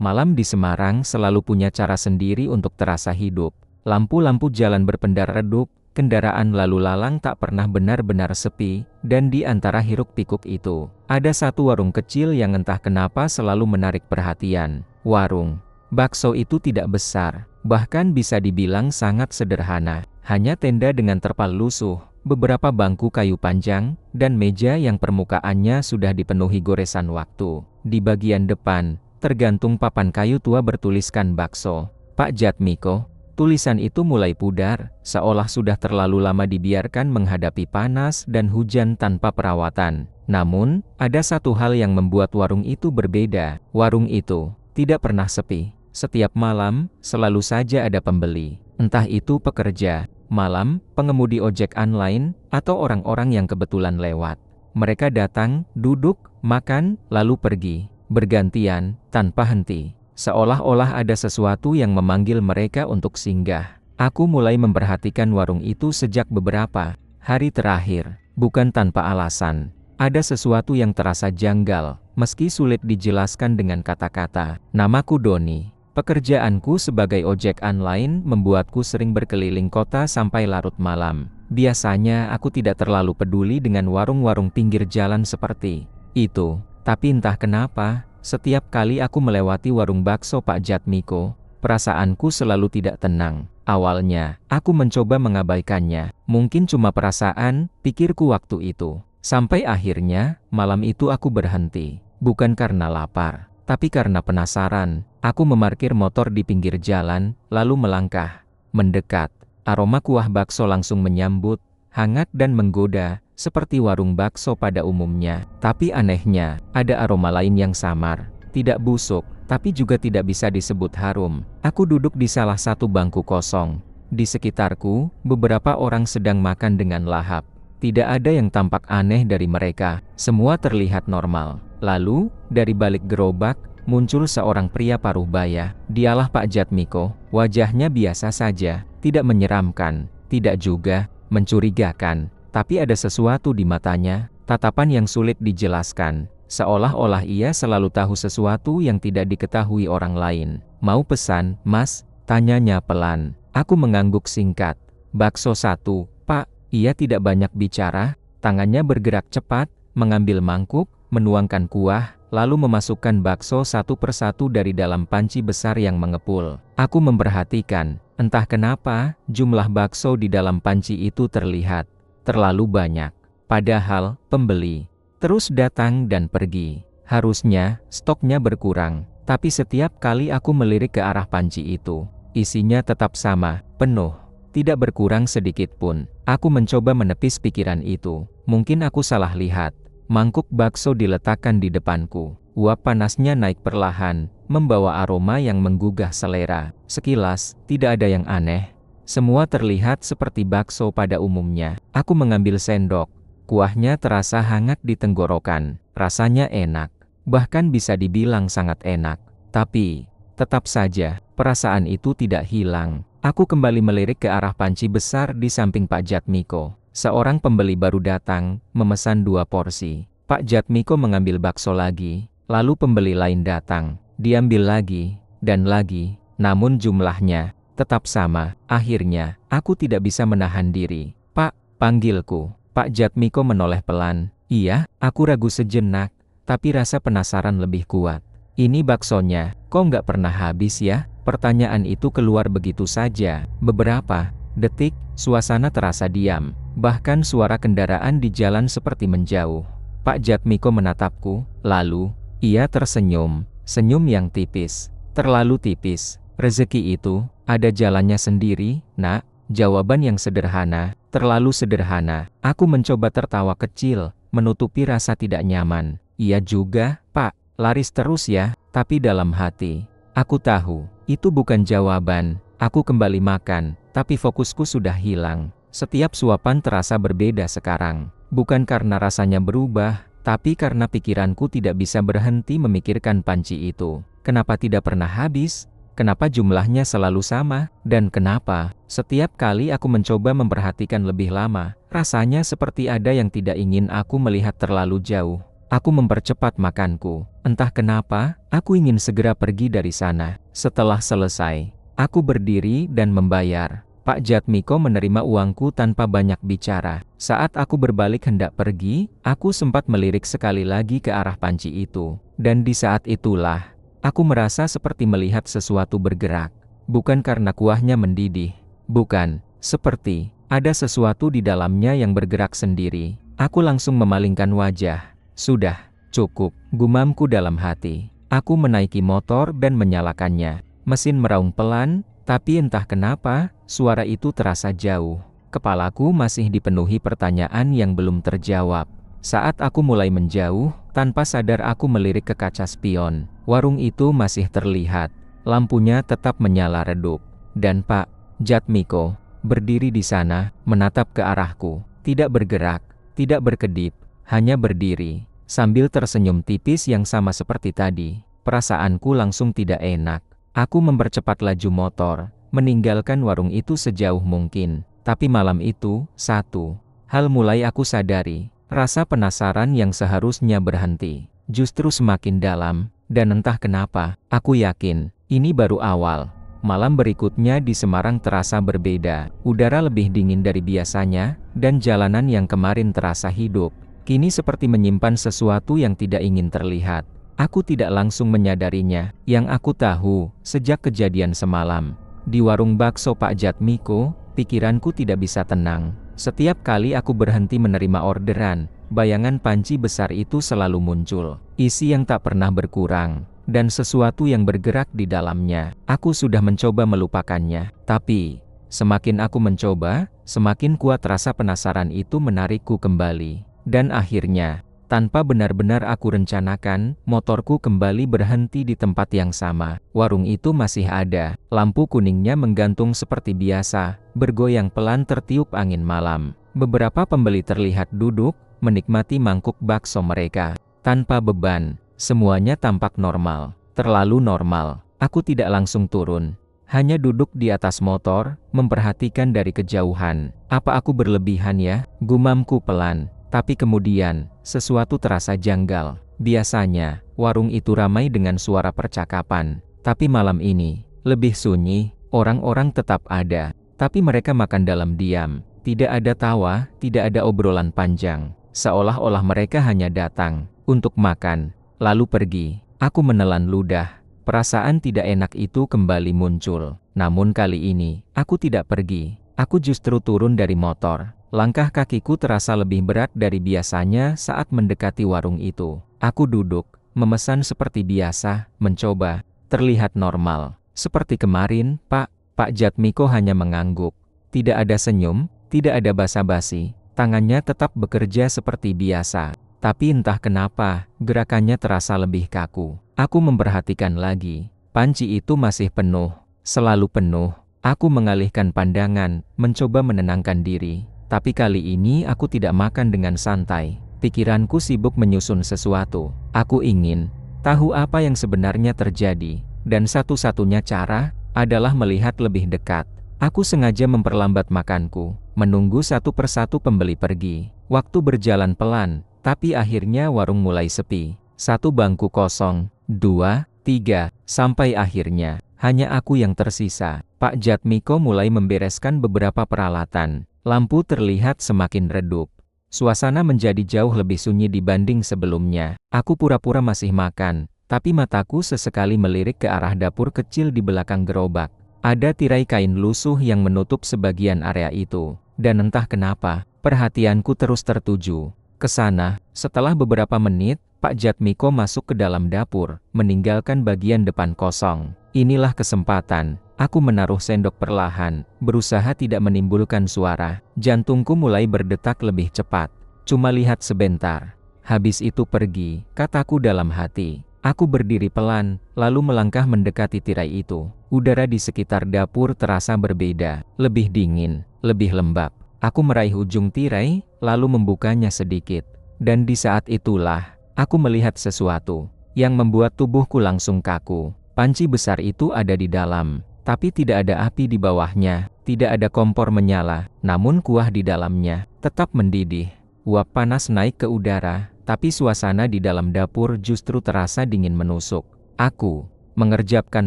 Malam di Semarang selalu punya cara sendiri untuk terasa hidup. Lampu-lampu jalan berpendar redup, kendaraan lalu lalang tak pernah benar-benar sepi, dan di antara hiruk-pikuk itu, ada satu warung kecil yang entah kenapa selalu menarik perhatian. Warung bakso itu tidak besar, bahkan bisa dibilang sangat sederhana. Hanya tenda dengan terpal lusuh, beberapa bangku kayu panjang, dan meja yang permukaannya sudah dipenuhi goresan waktu. Di bagian depan, tergantung papan kayu tua bertuliskan bakso Pak Jatmiko. Tulisan itu mulai pudar, seolah sudah terlalu lama dibiarkan menghadapi panas dan hujan tanpa perawatan. Namun, ada satu hal yang membuat warung itu berbeda. Warung itu tidak pernah sepi. Setiap malam, selalu saja ada pembeli. Entah itu pekerja malam, pengemudi ojek online, atau orang-orang yang kebetulan lewat. Mereka datang, duduk, makan, lalu pergi, bergantian, tanpa henti. Seolah-olah ada sesuatu yang memanggil mereka untuk singgah. Aku mulai memperhatikan warung itu sejak beberapa hari terakhir, bukan tanpa alasan. Ada sesuatu yang terasa janggal, meski sulit dijelaskan dengan kata-kata. Namaku Doni. Pekerjaanku sebagai ojek online membuatku sering berkeliling kota sampai larut malam. Biasanya aku tidak terlalu peduli dengan warung-warung pinggir jalan seperti itu. Tapi entah kenapa, setiap kali aku melewati warung bakso Pak Jatmiko, perasaanku selalu tidak tenang. Awalnya, aku mencoba mengabaikannya. Mungkin cuma perasaan, pikirku waktu itu. Sampai akhirnya, malam itu aku berhenti. Bukan karena lapar, tapi karena penasaran. Aku memarkir motor di pinggir jalan, lalu melangkah. Mendekat, aroma kuah bakso langsung menyambut, hangat dan menggoda, seperti warung bakso pada umumnya. Tapi anehnya, ada aroma lain yang samar, tidak busuk, tapi juga tidak bisa disebut harum. Aku duduk di salah satu bangku kosong. Di sekitarku, beberapa orang sedang makan dengan lahap. Tidak ada yang tampak aneh dari mereka, semua terlihat normal. Lalu, dari balik gerobak, muncul seorang pria paruh baya. Dialah Pak Jatmiko. Wajahnya biasa saja, tidak menyeramkan, tidak juga mencurigakan. Tapi ada sesuatu di matanya, tatapan yang sulit dijelaskan. Seolah-olah ia selalu tahu sesuatu yang tidak diketahui orang lain. Mau pesan, Mas? Tanyanya pelan. Aku mengangguk singkat. Bakso satu, Pak. Ia tidak banyak bicara, tangannya bergerak cepat, mengambil mangkuk, menuangkan kuah, lalu memasukkan bakso satu persatu dari dalam panci besar yang mengepul. Aku memperhatikan, entah kenapa, jumlah bakso di dalam panci itu terlihat terlalu banyak. Padahal, pembeli terus datang dan pergi. Harusnya, stoknya berkurang. Tapi setiap kali aku melirik ke arah panci itu, isinya tetap sama, penuh. Tidak berkurang sedikit pun. Aku mencoba menepis pikiran itu. Mungkin aku salah lihat. Mangkuk bakso diletakkan di depanku. Uap panasnya naik perlahan, membawa aroma yang menggugah selera. Sekilas, tidak ada yang aneh. Semua terlihat seperti bakso pada umumnya. Aku mengambil sendok. Kuahnya terasa hangat di tenggorokan. Rasanya enak. Bahkan bisa dibilang sangat enak. Tapi, tetap saja, perasaan itu tidak hilang. Aku kembali melirik ke arah panci besar di samping Pak Jatmiko. Seorang pembeli baru datang, memesan 2 porsi. Pak Jatmiko mengambil bakso lagi, lalu pembeli lain datang. Diambil lagi, dan lagi, namun jumlahnya tetap sama. Akhirnya, aku tidak bisa menahan diri. Pak, panggilku. Pak Jatmiko menoleh pelan. Iya, aku ragu sejenak, tapi rasa penasaran lebih kuat. Ini baksonya, kok nggak pernah habis ya? Pertanyaan itu keluar begitu saja. Beberapa detik, suasana terasa diam. Bahkan suara kendaraan di jalan seperti menjauh. Pak Jatmiko menatapku, lalu, ia tersenyum. Senyum yang tipis. Terlalu tipis. Rezeki itu, ada jalannya sendiri, nak. Jawaban yang sederhana, terlalu sederhana. Aku mencoba tertawa kecil, menutupi rasa tidak nyaman. Iya juga, Pak. Laris terus ya, tapi dalam hati. Aku tahu, itu bukan jawaban. Aku kembali makan, tapi fokusku sudah hilang. Setiap suapan terasa berbeda sekarang. Bukan karena rasanya berubah, tapi karena pikiranku tidak bisa berhenti memikirkan panci itu. Kenapa tidak pernah habis? Kenapa jumlahnya selalu sama? Dan kenapa, setiap kali aku mencoba memperhatikan lebih lama, rasanya seperti ada yang tidak ingin aku melihat terlalu jauh. Aku mempercepat makanku. Entah kenapa, aku ingin segera pergi dari sana. Setelah selesai, aku berdiri dan membayar. Pak Jatmiko menerima uangku tanpa banyak bicara. Saat aku berbalik hendak pergi, aku sempat melirik sekali lagi ke arah panci itu. Dan di saat itulah, aku merasa seperti melihat sesuatu bergerak. Bukan karena kuahnya mendidih. Bukan, seperti ada sesuatu di dalamnya yang bergerak sendiri. Aku langsung memalingkan wajah. Sudah, cukup, gumamku dalam hati. Aku menaiki motor dan menyalakannya. Mesin meraung pelan, tapi entah kenapa, suara itu terasa jauh. Kepalaku masih dipenuhi pertanyaan yang belum terjawab. Saat aku mulai menjauh, tanpa sadar aku melirik ke kaca spion. Warung itu masih terlihat. Lampunya tetap menyala redup. Dan Pak Jatmiko berdiri di sana, menatap ke arahku. Tidak bergerak, tidak berkedip. Hanya berdiri, sambil tersenyum tipis yang sama seperti tadi. Perasaanku langsung tidak enak. Aku mempercepat laju motor, meninggalkan warung itu sejauh mungkin. Tapi malam itu, satu hal mulai aku sadari. Rasa penasaran yang seharusnya berhenti, justru semakin dalam. Dan entah kenapa, aku yakin, ini baru awal. Malam berikutnya di Semarang terasa berbeda. Udara lebih dingin dari biasanya, dan jalanan yang kemarin terasa hidup kini seperti menyimpan sesuatu yang tidak ingin terlihat. Aku tidak langsung menyadarinya. Yang aku tahu, sejak kejadian semalam di warung bakso Pak Jatmiko, pikiranku tidak bisa tenang. Setiap kali aku berhenti menerima orderan, bayangan panci besar itu selalu muncul. Isi yang tak pernah berkurang, dan sesuatu yang bergerak di dalamnya. Aku sudah mencoba melupakannya, tapi semakin aku mencoba, semakin kuat rasa penasaran itu menarikku kembali. Dan akhirnya, tanpa benar-benar aku rencanakan, motorku kembali berhenti di tempat yang sama. Warung itu masih ada, lampu kuningnya menggantung seperti biasa, bergoyang pelan tertiup angin malam. Beberapa pembeli terlihat duduk, menikmati mangkuk bakso mereka, tanpa beban. Semuanya tampak normal, terlalu normal. Aku tidak langsung turun, hanya duduk di atas motor, memperhatikan dari kejauhan. Apa aku berlebihan ya? Gumamku pelan. Tapi kemudian, sesuatu terasa janggal. Biasanya, warung itu ramai dengan suara percakapan. Tapi malam ini, lebih sunyi. Orang-orang tetap ada, tapi mereka makan dalam diam. Tidak ada tawa, tidak ada obrolan panjang. Seolah-olah mereka hanya datang untuk makan, lalu pergi. Aku menelan ludah. Perasaan tidak enak itu kembali muncul. Namun kali ini, aku tidak pergi. Aku justru turun dari motor. Langkah kakiku terasa lebih berat dari biasanya saat mendekati warung itu. Aku duduk, memesan seperti biasa, mencoba terlihat normal. Seperti kemarin, Pak Jatmiko hanya mengangguk. Tidak ada senyum, tidak ada basa-basi. Tangannya tetap bekerja seperti biasa. Tapi entah kenapa, gerakannya terasa lebih kaku. Aku memperhatikan lagi. Panci itu masih penuh, selalu penuh. Aku mengalihkan pandangan, mencoba menenangkan diri. Tapi kali ini aku tidak makan dengan santai. Pikiranku sibuk menyusun sesuatu. Aku ingin tahu apa yang sebenarnya terjadi. Dan satu-satunya cara adalah melihat lebih dekat. Aku sengaja memperlambat makanku, menunggu satu persatu pembeli pergi. Waktu berjalan pelan, tapi akhirnya warung mulai sepi. Satu bangku kosong, 2, 3, sampai akhirnya hanya aku yang tersisa. Pak Jatmiko mulai membereskan beberapa peralatan. Lampu terlihat semakin redup. Suasana menjadi jauh lebih sunyi dibanding sebelumnya. Aku pura-pura masih makan, tapi mataku sesekali melirik ke arah dapur kecil di belakang gerobak. Ada tirai kain lusuh yang menutup sebagian area itu. Dan entah kenapa, perhatianku terus tertuju ke sana. Setelah beberapa menit, Pak Jatmiko masuk ke dalam dapur, meninggalkan bagian depan kosong. Inilah kesempatan. Aku menaruh sendok perlahan, berusaha tidak menimbulkan suara. Jantungku mulai berdetak lebih cepat. Cuma lihat sebentar. Habis itu pergi, kataku dalam hati. Aku berdiri pelan, lalu melangkah mendekati tirai itu. Udara di sekitar dapur terasa berbeda, lebih dingin, lebih lembab. Aku meraih ujung tirai, lalu membukanya sedikit. Dan di saat itulah, aku melihat sesuatu yang membuat tubuhku langsung kaku. Panci besar itu ada di dalam. Tapi tidak ada api di bawahnya, tidak ada kompor menyala, namun kuah di dalamnya tetap mendidih. Uap panas naik ke udara, tapi suasana di dalam dapur justru terasa dingin menusuk. Aku mengerjapkan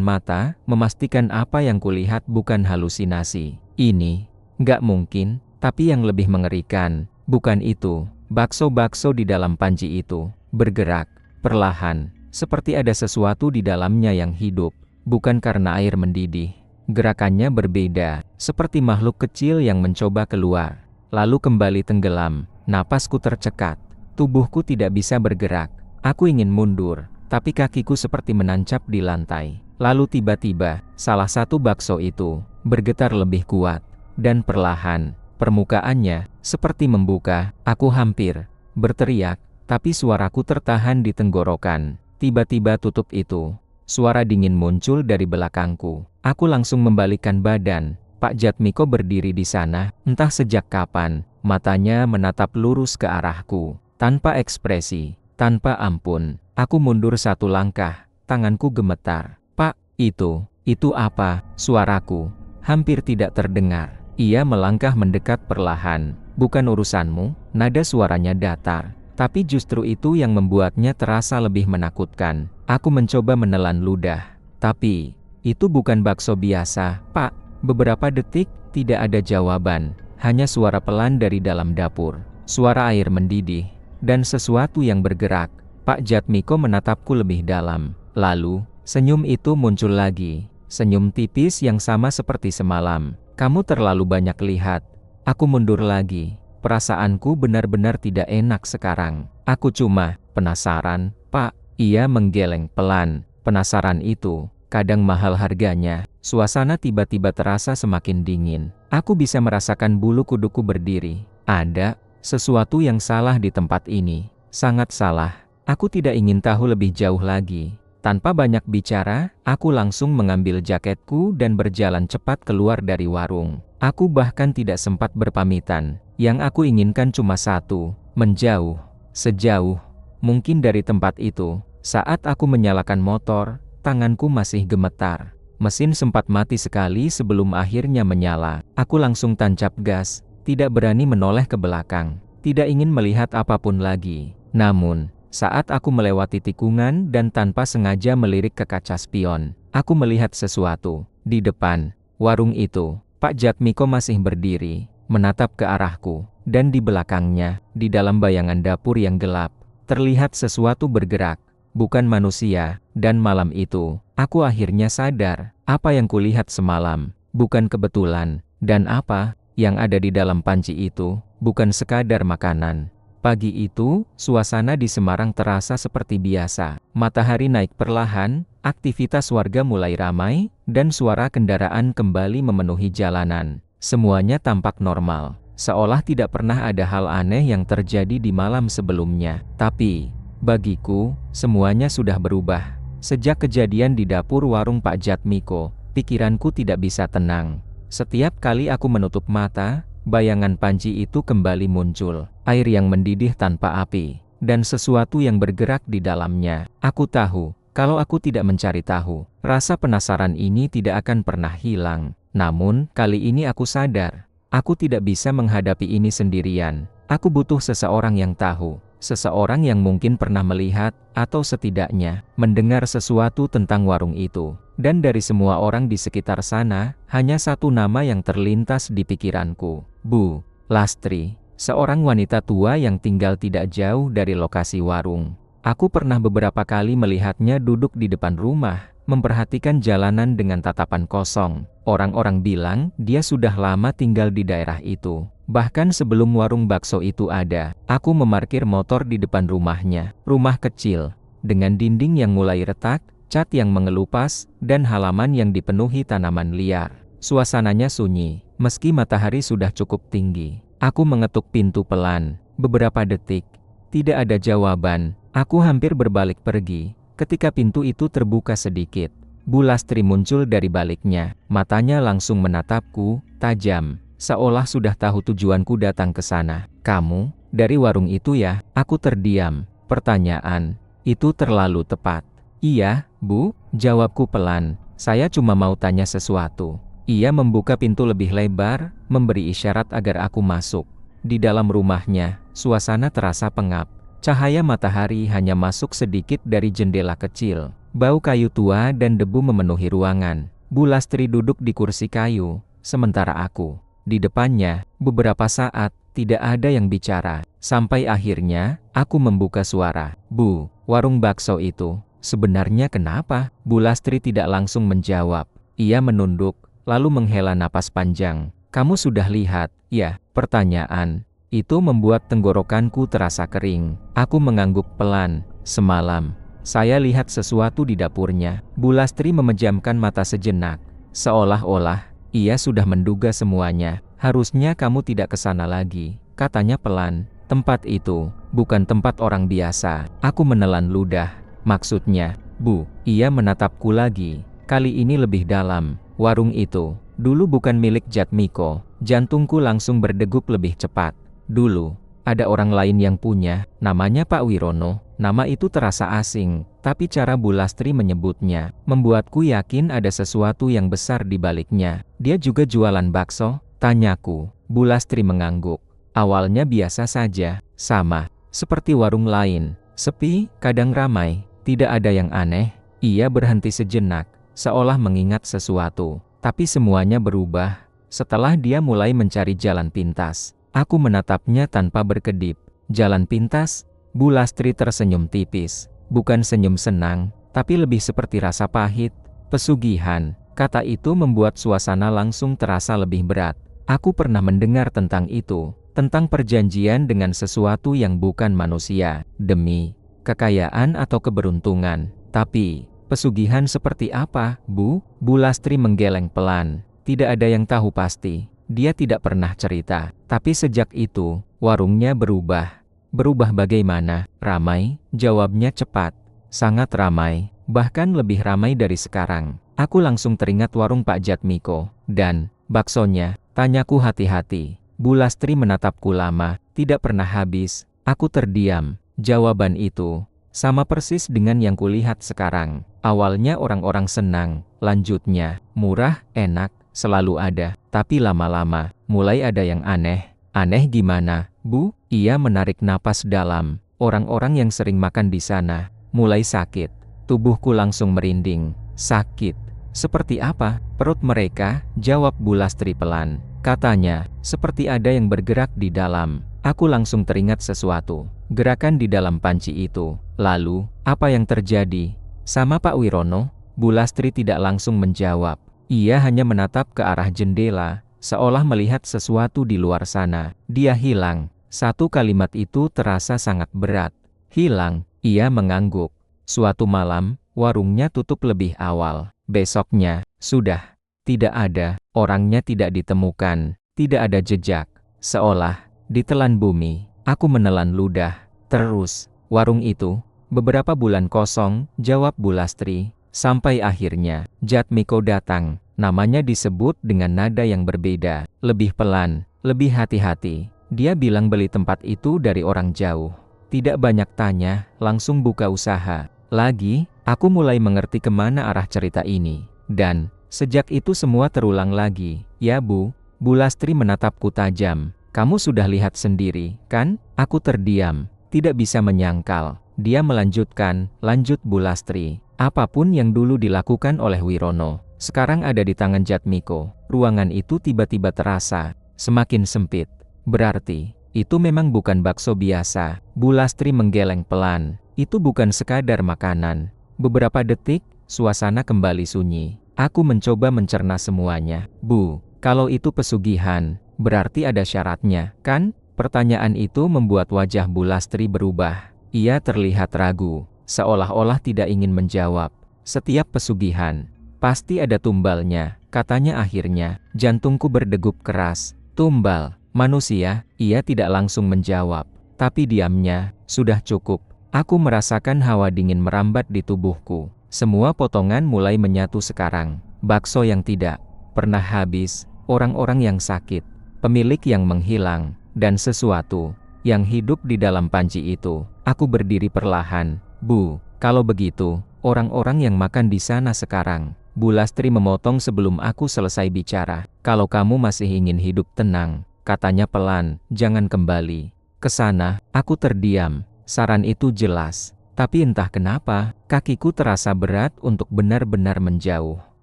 mata, memastikan apa yang kulihat bukan halusinasi. Ini nggak mungkin, tapi yang lebih mengerikan, bukan itu. Bakso-bakso di dalam panci itu bergerak perlahan, seperti ada sesuatu di dalamnya yang hidup, bukan karena air mendidih. Gerakannya berbeda, seperti makhluk kecil yang mencoba keluar, lalu kembali tenggelam. Napasku tercekat, tubuhku tidak bisa bergerak. Aku ingin mundur, tapi kakiku seperti menancap di lantai. Lalu tiba-tiba, salah satu bakso itu bergetar lebih kuat, dan perlahan, permukaannya seperti membuka. Aku hampir berteriak, tapi suaraku tertahan di tenggorokan. Tiba-tiba tutup itu. Suara dingin muncul dari belakangku. Aku langsung membalikkan badan. Pak Jatmiko berdiri di sana, entah sejak kapan. Matanya menatap lurus ke arahku, tanpa ekspresi, tanpa ampun. Aku mundur satu langkah, tanganku gemetar. Pak, itu apa? Suaraku hampir tidak terdengar. Ia melangkah mendekat perlahan. Bukan urusanmu, nada suaranya datar. Tapi justru itu yang membuatnya terasa lebih menakutkan. Aku mencoba menelan ludah. Tapi, itu bukan bakso biasa, Pak. Beberapa detik, tidak ada jawaban. Hanya suara pelan dari dalam dapur. Suara air mendidih. Dan sesuatu yang bergerak. Pak Jatmiko menatapku lebih dalam. Lalu, senyum itu muncul lagi. Senyum tipis yang sama seperti semalam. Kamu terlalu banyak lihat. Aku mundur lagi. Perasaanku benar-benar tidak enak sekarang. Aku cuma penasaran, Pak. Ia menggeleng pelan. Penasaran itu kadang mahal harganya. Suasana tiba-tiba terasa semakin dingin. Aku bisa merasakan bulu kuduku berdiri. Ada sesuatu yang salah di tempat ini. Sangat salah. Aku tidak ingin tahu lebih jauh lagi. Tanpa banyak bicara, aku langsung mengambil jaketku dan berjalan cepat keluar dari warung. Aku bahkan tidak sempat berpamitan. Yang aku inginkan cuma satu, menjauh. Sejauh mungkin dari tempat itu. Saat aku menyalakan motor, tanganku masih gemetar. Mesin sempat mati sekali sebelum akhirnya menyala. Aku langsung tancap gas, tidak berani menoleh ke belakang. Tidak ingin melihat apapun lagi. Namun, saat aku melewati tikungan dan tanpa sengaja melirik ke kaca spion, aku melihat sesuatu. Di depan warung itu, Pak Jatmiko masih berdiri, menatap ke arahku. Dan di belakangnya, di dalam bayangan dapur yang gelap, terlihat sesuatu bergerak. Bukan manusia, dan malam itu, aku akhirnya sadar, apa yang kulihat semalam, bukan kebetulan, dan apa yang ada di dalam panci itu, bukan sekadar makanan. Pagi itu, suasana di Semarang terasa seperti biasa. Matahari naik perlahan, aktivitas warga mulai ramai, dan suara kendaraan kembali memenuhi jalanan. Semuanya tampak normal, seolah tidak pernah ada hal aneh yang terjadi di malam sebelumnya. Tapi bagiku, semuanya sudah berubah. Sejak kejadian di dapur warung Pak Jatmiko, pikiranku tidak bisa tenang. Setiap kali aku menutup mata, bayangan panci itu kembali muncul. Air yang mendidih tanpa api, dan sesuatu yang bergerak di dalamnya. Aku tahu, kalau aku tidak mencari tahu, rasa penasaran ini tidak akan pernah hilang. Namun, kali ini aku sadar, aku tidak bisa menghadapi ini sendirian. Aku butuh seseorang yang tahu. Seseorang yang mungkin pernah melihat, atau setidaknya, mendengar sesuatu tentang warung itu. Dan dari semua orang di sekitar sana, hanya satu nama yang terlintas di pikiranku. Bu Lastri, seorang wanita tua yang tinggal tidak jauh dari lokasi warung. Aku pernah beberapa kali melihatnya duduk di depan rumah, memperhatikan jalanan dengan tatapan kosong. Orang-orang bilang, dia sudah lama tinggal di daerah itu. Bahkan sebelum warung bakso itu ada, aku memarkir motor di depan rumahnya. Rumah kecil, dengan dinding yang mulai retak, cat yang mengelupas, dan halaman yang dipenuhi tanaman liar. Suasananya sunyi, meski matahari sudah cukup tinggi. Aku mengetuk pintu pelan. Beberapa detik, tidak ada jawaban. Aku hampir berbalik pergi, ketika pintu itu terbuka sedikit. Bu Lastri muncul dari baliknya. Matanya langsung menatapku, tajam. Seolah sudah tahu tujuanku datang ke sana. Kamu, dari warung itu ya? Aku terdiam. Pertanyaan itu terlalu tepat. Iya, Bu, jawabku pelan. Saya cuma mau tanya sesuatu. Ia membuka pintu lebih lebar, memberi isyarat agar aku masuk. Di dalam rumahnya, suasana terasa pengap. Cahaya matahari hanya masuk sedikit dari jendela kecil. Bau kayu tua dan debu memenuhi ruangan. Bu Lastri duduk di kursi kayu, sementara aku di depannya. Beberapa saat, tidak ada yang bicara. Sampai akhirnya, aku membuka suara. Bu, warung bakso itu, sebenarnya kenapa? Bu Lastri tidak langsung menjawab. Ia menunduk, lalu menghela napas panjang. Kamu sudah lihat, ya? Pertanyaan itu membuat tenggorokanku terasa kering. Aku mengangguk pelan. Semalam, saya lihat sesuatu di dapurnya. Bu Lastri memejamkan mata sejenak. Seolah-olah, ia sudah menduga semuanya. Harusnya kamu tidak ke sana lagi, katanya pelan. Tempat itu, bukan tempat orang biasa. Aku menelan ludah. Maksudnya, Bu, ia menatapku lagi. Kali ini lebih dalam. Warung itu, dulu bukan milik Jatmiko. Jantungku langsung berdegup lebih cepat. Dulu, ada orang lain yang punya, namanya Pak Wirono. Nama itu terasa asing, tapi cara Bu Lastri menyebutnya membuatku yakin ada sesuatu yang besar di baliknya. Dia juga jualan bakso? Tanyaku. Bu Lastri mengangguk. Awalnya biasa saja, sama seperti warung lain. Sepi, kadang ramai, tidak ada yang aneh. Ia berhenti sejenak, seolah mengingat sesuatu. Tapi semuanya berubah setelah dia mulai mencari jalan pintas. Aku menatapnya tanpa berkedip. Jalan pintas? Bu Lastri tersenyum tipis. Bukan senyum senang, tapi lebih seperti rasa pahit. Pesugihan. Kata itu membuat suasana langsung terasa lebih berat. Aku pernah mendengar tentang itu. Tentang perjanjian dengan sesuatu yang bukan manusia. Demi kekayaan atau keberuntungan. Tapi, pesugihan seperti apa, Bu? Bu Lastri menggeleng pelan. Tidak ada yang tahu pasti. Dia tidak pernah cerita. Tapi sejak itu, warungnya berubah. Berubah bagaimana? Ramai? Jawabnya cepat. Sangat ramai. Bahkan lebih ramai dari sekarang. Aku langsung teringat warung Pak Jatmiko. Dan, baksonya? Tanyaku hati-hati. Bu Lastri menatapku lama. Tidak pernah habis. Aku terdiam. Jawaban itu sama persis dengan yang kulihat sekarang. Awalnya orang-orang senang. Lanjutnya, murah, enak, selalu ada. Tapi lama-lama, mulai ada yang aneh. Aneh gimana, Bu? Ia menarik napas dalam. Orang-orang yang sering makan di sana mulai sakit. Tubuhku langsung merinding. Sakit? Seperti apa? Perut mereka? Jawab Bu Lastri pelan. Katanya, seperti ada yang bergerak di dalam. Aku langsung teringat sesuatu. Gerakan di dalam panci itu. Lalu, apa yang terjadi? Sama Pak Wirono? Bu Lastri tidak langsung menjawab. Ia hanya menatap ke arah jendela, seolah melihat sesuatu di luar sana. Dia hilang. Satu kalimat itu terasa sangat berat. Hilang. Ia mengangguk. Suatu malam, warungnya tutup lebih awal. Besoknya, sudah tidak ada. Orangnya tidak ditemukan. Tidak ada jejak. Seolah ditelan bumi. Aku menelan ludah. Terus, warung itu beberapa bulan kosong, jawab Bu Lastri. Sampai akhirnya, Jatmiko datang. Namanya disebut dengan nada yang berbeda. Lebih pelan, lebih hati-hati. Dia bilang beli tempat itu dari orang jauh. Tidak banyak tanya, langsung buka usaha. Lagi, aku mulai mengerti kemana arah cerita ini. Dan, sejak itu semua terulang lagi. Ya Bu? Bu Lastri menatapku tajam. Kamu sudah lihat sendiri, kan? Aku terdiam. Tidak bisa menyangkal. Dia melanjutkan, lanjut Bu Lastri. Apapun yang dulu dilakukan oleh Wirono, sekarang ada di tangan Jatmiko. Ruangan itu tiba-tiba terasa semakin sempit. Berarti, itu memang bukan bakso biasa. Bu Lastri menggeleng pelan. Itu bukan sekadar makanan. Beberapa detik, suasana kembali sunyi. Aku mencoba mencerna semuanya. Bu, kalau itu pesugihan, berarti ada syaratnya, kan? Pertanyaan itu membuat wajah Bu Lastri berubah. Ia terlihat ragu, seolah-olah tidak ingin menjawab. Setiap pesugihan pasti ada tumbalnya, katanya akhirnya. Jantungku berdegup keras. Tumbal manusia? Ia tidak langsung menjawab, tapi diamnya sudah cukup. Aku merasakan hawa dingin merambat di tubuhku. Semua potongan mulai menyatu sekarang. Bakso yang tidak pernah habis, orang-orang yang sakit, pemilik yang menghilang, dan sesuatu yang hidup di dalam panci itu. Aku berdiri perlahan. Bu, kalau begitu, orang-orang yang makan di sana sekarang. Bu Lastri memotong sebelum aku selesai bicara. Kalau kamu masih ingin hidup tenang, katanya pelan, jangan kembali ke sana. Aku terdiam. Saran itu jelas. Tapi entah kenapa, kakiku terasa berat untuk benar-benar menjauh.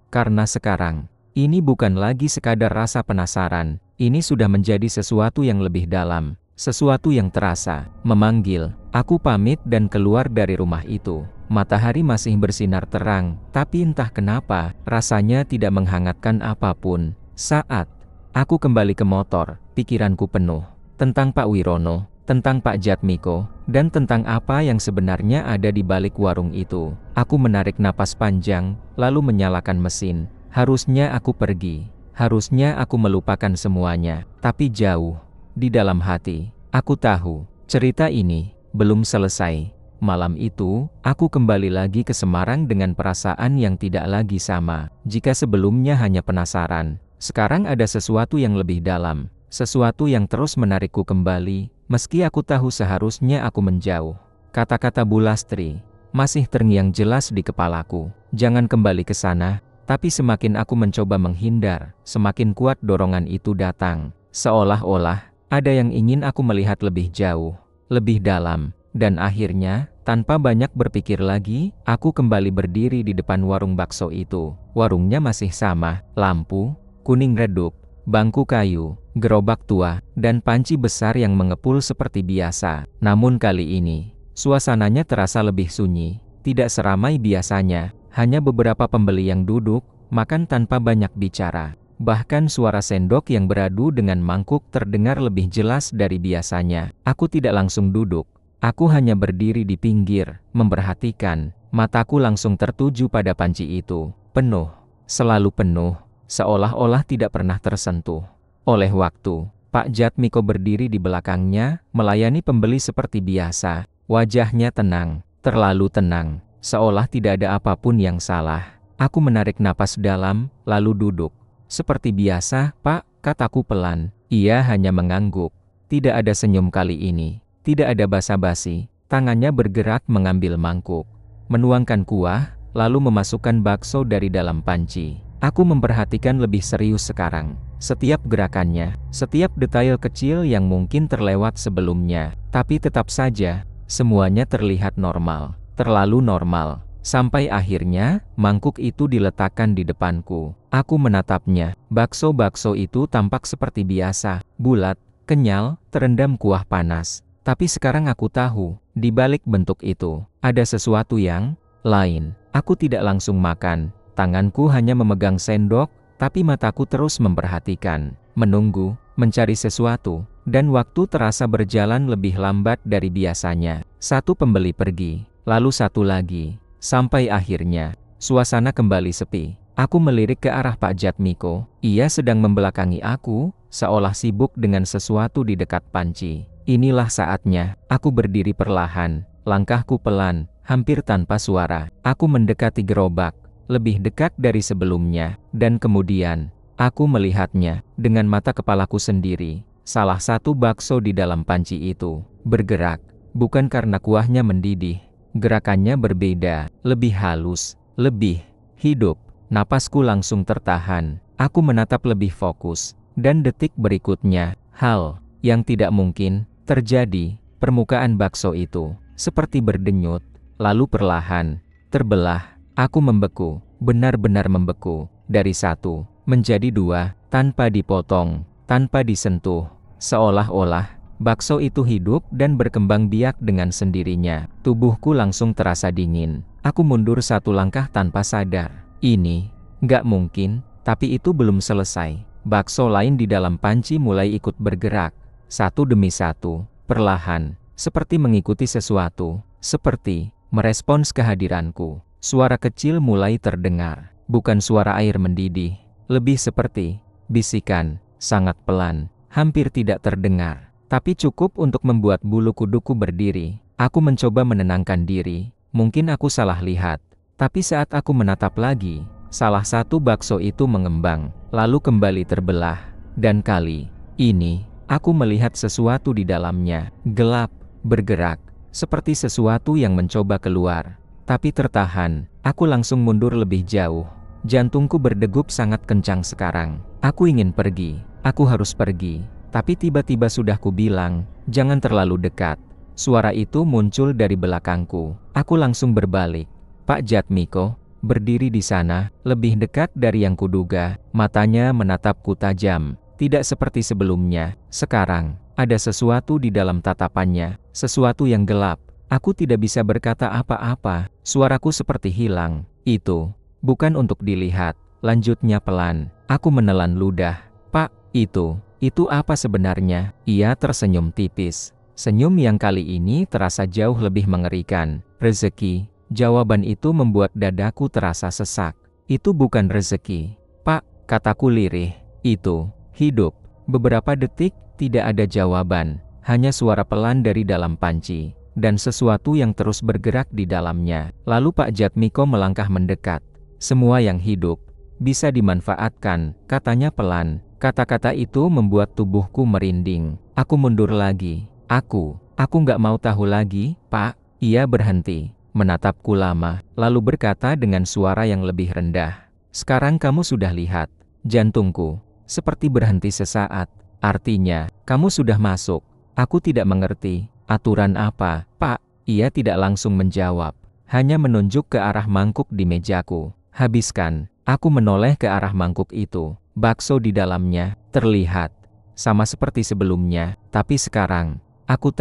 Karena sekarang, ini bukan lagi sekadar rasa penasaran. Ini sudah menjadi sesuatu yang lebih dalam. Sesuatu yang terasa, memanggil. Aku pamit dan keluar dari rumah itu. Matahari masih bersinar terang, tapi entah kenapa, rasanya tidak menghangatkan apapun. Saat aku kembali ke motor, pikiranku penuh. Tentang Pak Wirono, tentang Pak Jatmiko, dan tentang apa yang sebenarnya ada di balik warung itu. Aku menarik napas panjang, lalu menyalakan mesin. Harusnya aku pergi. Harusnya aku melupakan semuanya. Tapi jauh, di dalam hati, aku tahu, cerita ini belum selesai. Malam itu, aku kembali lagi ke Semarang dengan perasaan yang tidak lagi sama. Jika sebelumnya hanya penasaran, sekarang ada sesuatu yang lebih dalam. Sesuatu yang terus menarikku kembali, meski aku tahu seharusnya aku menjauh. Kata-kata Bu Lastri masih terngiang jelas di kepalaku. Jangan kembali ke sana. Tapi semakin aku mencoba menghindar, semakin kuat dorongan itu datang. Seolah-olah ada yang ingin aku melihat lebih jauh, lebih dalam. Dan akhirnya, tanpa banyak berpikir lagi, aku kembali berdiri di depan warung bakso itu. Warungnya masih sama, lampu kuning redup, bangku kayu, gerobak tua, dan panci besar yang mengepul seperti biasa. Namun kali ini, suasananya terasa lebih sunyi, tidak seramai biasanya. Hanya beberapa pembeli yang duduk, makan tanpa banyak bicara. Bahkan suara sendok yang beradu dengan mangkuk terdengar lebih jelas dari biasanya. Aku tidak langsung duduk. Aku hanya berdiri di pinggir, memperhatikan. Mataku langsung tertuju pada panci itu. Penuh, selalu penuh, seolah-olah tidak pernah tersentuh oleh waktu. Pak Jatmiko berdiri di belakangnya, melayani pembeli seperti biasa. Wajahnya tenang, terlalu tenang. Seolah tidak ada apapun yang salah. Aku menarik napas dalam, lalu duduk. Seperti biasa, Pak, kataku pelan. Ia hanya mengangguk. Tidak ada senyum kali ini. Tidak ada basa-basi. Tangannya bergerak mengambil mangkuk. Menuangkan kuah, lalu memasukkan bakso dari dalam panci. Aku memperhatikan lebih serius sekarang. Setiap gerakannya, setiap detail kecil yang mungkin terlewat sebelumnya. Tapi tetap saja, semuanya terlihat normal. Terlalu normal, sampai akhirnya, mangkuk itu diletakkan di depanku. Aku menatapnya. Bakso-bakso itu tampak seperti biasa, bulat, kenyal, terendam kuah panas. Tapi sekarang aku tahu, di balik bentuk itu, ada sesuatu yang lain. Aku tidak langsung makan. Tanganku hanya memegang sendok, tapi mataku terus memperhatikan, menunggu, mencari sesuatu, dan waktu terasa berjalan lebih lambat dari biasanya. Satu pembeli pergi. Lalu satu lagi, sampai akhirnya, suasana kembali sepi. Aku melirik ke arah Pak Jatmiko. Ia sedang membelakangi aku, seolah sibuk dengan sesuatu di dekat panci. Inilah saatnya, aku berdiri perlahan, langkahku pelan, hampir tanpa suara. Aku mendekati gerobak, lebih dekat dari sebelumnya, dan kemudian, aku melihatnya, dengan mata kepalaku sendiri. Salah satu bakso di dalam panci itu, bergerak, bukan karena kuahnya mendidih. Gerakannya berbeda, lebih halus, lebih hidup. Napasku langsung tertahan. Aku menatap lebih fokus. Dan detik berikutnya, hal yang tidak mungkin terjadi. Permukaan bakso itu seperti berdenyut, lalu perlahan terbelah. Aku membeku, benar-benar membeku. Dari satu menjadi dua, tanpa dipotong, tanpa disentuh. Seolah-olah bakso itu hidup dan berkembang biak dengan sendirinya. Tubuhku langsung terasa dingin. Aku mundur satu langkah tanpa sadar. Ini nggak mungkin, tapi itu belum selesai. Bakso lain di dalam panci mulai ikut bergerak. Satu demi satu, perlahan, seperti mengikuti sesuatu, seperti merespons kehadiranku. Suara kecil mulai terdengar. Bukan suara air mendidih, lebih seperti bisikan, sangat pelan, hampir tidak terdengar. Tapi cukup untuk membuat bulu kuduku berdiri. Aku mencoba menenangkan diri. Mungkin aku salah lihat. Tapi saat aku menatap lagi, salah satu bakso itu mengembang, lalu kembali terbelah. Dan kali ini, aku melihat sesuatu di dalamnya. Gelap, bergerak, seperti sesuatu yang mencoba keluar. Tapi tertahan. Aku langsung mundur lebih jauh. Jantungku berdegup sangat kencang sekarang. Aku ingin pergi. Aku harus pergi. Tapi tiba-tiba sudah kubilang, jangan terlalu dekat. Suara itu muncul dari belakangku. Aku langsung berbalik. Pak Jatmiko berdiri di sana, lebih dekat dari yang kuduga. Matanya menatapku tajam. Tidak seperti sebelumnya. Sekarang, ada sesuatu di dalam tatapannya. Sesuatu yang gelap. Aku tidak bisa berkata apa-apa. Suaraku seperti hilang. Itu bukan untuk dilihat. Lanjutnya pelan. Aku menelan ludah. Pak, itu apa sebenarnya? Ia tersenyum tipis. Senyum yang kali ini terasa jauh lebih mengerikan. Rezeki. Jawaban itu membuat dadaku terasa sesak. Itu bukan rezeki, Pak, kataku lirih. Itu hidup. Beberapa detik, tidak ada jawaban. Hanya suara pelan dari dalam panci. Dan sesuatu yang terus bergerak di dalamnya. Lalu Pak Jatmiko melangkah mendekat. Semua yang hidup bisa dimanfaatkan, katanya pelan. Kata-kata itu membuat tubuhku merinding. Aku mundur lagi. Aku nggak mau tahu lagi, Pak. Ia berhenti, menatapku lama, lalu berkata dengan suara yang lebih rendah. Sekarang kamu sudah lihat. Jantungku seperti berhenti sesaat. Artinya, kamu sudah masuk. Aku tidak mengerti. Aturan apa, Pak? Ia tidak langsung menjawab. Hanya menunjuk ke arah mangkuk di mejaku. Habiskan. Aku menoleh ke arah mangkuk itu. Bakso di dalamnya terlihat sama seperti sebelumnya, tapi sekarang aku